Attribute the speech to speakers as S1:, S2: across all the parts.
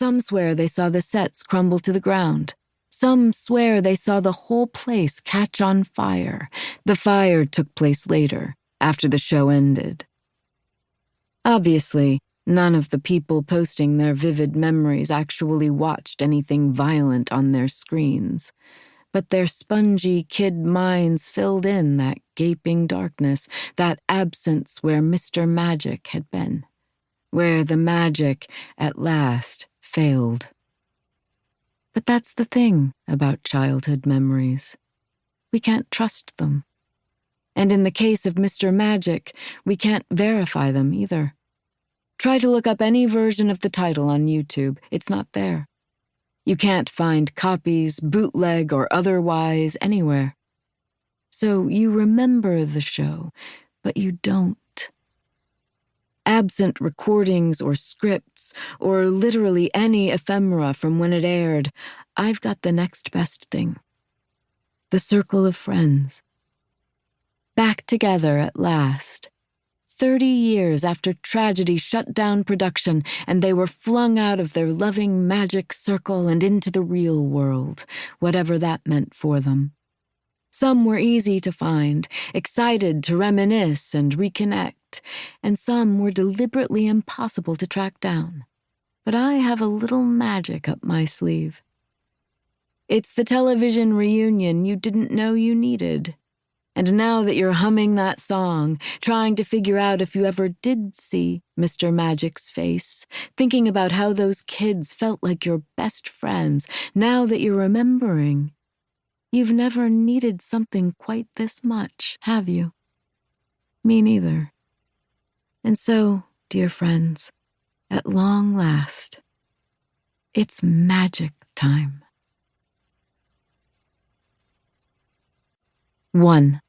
S1: Some swear they saw the sets crumble to the ground. Some swear they saw the whole place catch on fire. The fire took place later, after the show ended. Obviously, none of the people posting their vivid memories actually watched anything violent on their screens, but their spongy kid minds filled in that gaping darkness, that absence where Mr. Magic had been, where the magic at last failed. But that's the thing about childhood memories. We can't trust them. And in the case of Mr. Magic, we can't verify them either. Try to look up any version of the title on YouTube. It's not there. You can't find copies, bootleg or otherwise, anywhere. So you remember the show, but you don't. Absent recordings or scripts, or literally any ephemera from when it aired, I've got the next best thing. The circle of friends. Back together at last. 30 years after tragedy shut down production and they were flung out of their loving magic circle and into the real world, whatever that meant for them. Some were easy to find, excited to reminisce and reconnect, and some were deliberately impossible to track down. But I have a little magic up my sleeve. It's the television reunion you didn't know you needed. And now that you're humming that song, trying to figure out if you ever did see Mr. Magic's face, thinking about how those kids felt like your best friends, now that you're remembering, you've never needed something quite this much, have you? Me neither. And so, dear friends, at long last, it's magic time. 1.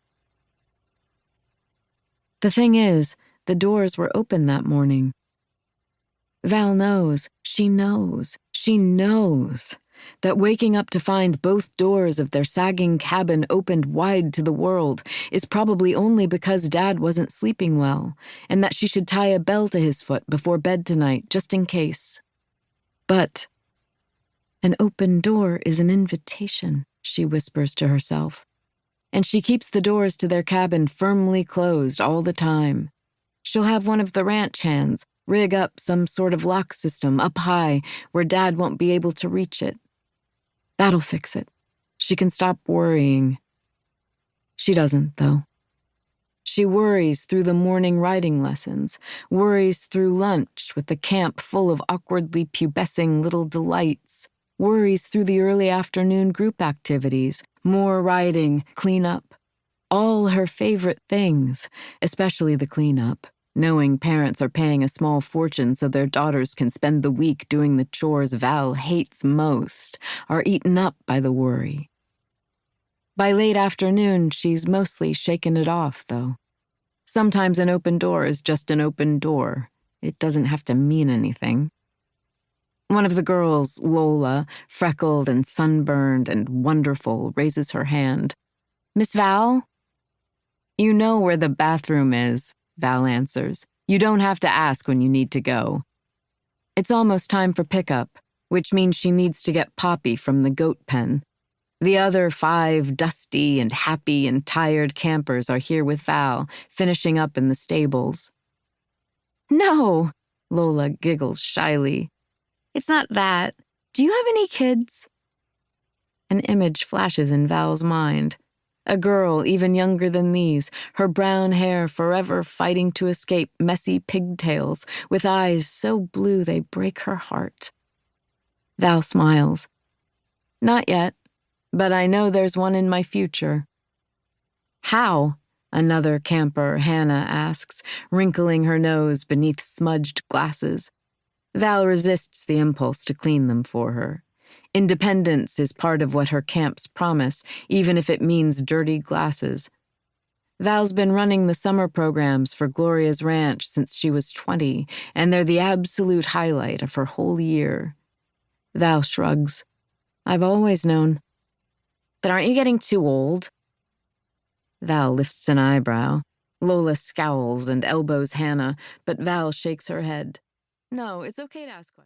S1: The thing is, the doors were open that morning. Val knows, she knows that waking up to find both doors of their sagging cabin opened wide to the world is probably only because Dad wasn't sleeping well, and that she should tie a bell to his foot before bed tonight, just in case. But an open door is an invitation, she whispers to herself. And she keeps the doors to their cabin firmly closed all the time. She'll have one of the ranch hands rig up some sort of lock system up high where Dad won't be able to reach it. That'll fix it. She can stop worrying. She doesn't, though. She worries through the morning writing lessons, worries through lunch with the camp full of awkwardly pubescing little delights, worries through the early afternoon group activities, more writing, cleanup, all her favorite things, especially the cleanup, knowing parents are paying a small fortune so their daughters can spend the week doing the chores Val hates most, are eaten up by the worry. By late afternoon, she's mostly shaken it off, though. Sometimes an open door is just an open door. It doesn't have to mean anything. One of the girls, Lola, freckled and sunburned and wonderful, raises her hand. "Miss Val?" "You know where the bathroom is," Val answers. "You don't have to ask when you need to go." It's almost time for pickup, which means she needs to get Poppy from the goat pen. The other 5 dusty and happy and tired campers are here with Val, finishing up in the stables. "No," Lola giggles shyly. "It's not that. Do you have any kids?" An image flashes in Val's mind. A girl even younger than these, her brown hair forever fighting to escape messy pigtails, with eyes so blue they break her heart. Val smiles. "Not yet, but I know there's one in my future." "How?" another camper, Hannah, asks, wrinkling her nose beneath smudged glasses. Val resists the impulse to clean them for her. Independence is part of what her camps promise, even if it means dirty glasses. Val's been running the summer programs for Gloria's Ranch since she was 20, and they're the absolute highlight of her whole year. Val shrugs. "I've always known." "But aren't you getting too old?" Val lifts an eyebrow. Lola scowls and elbows Hannah, but Val shakes her head. "No, it's okay to ask questions."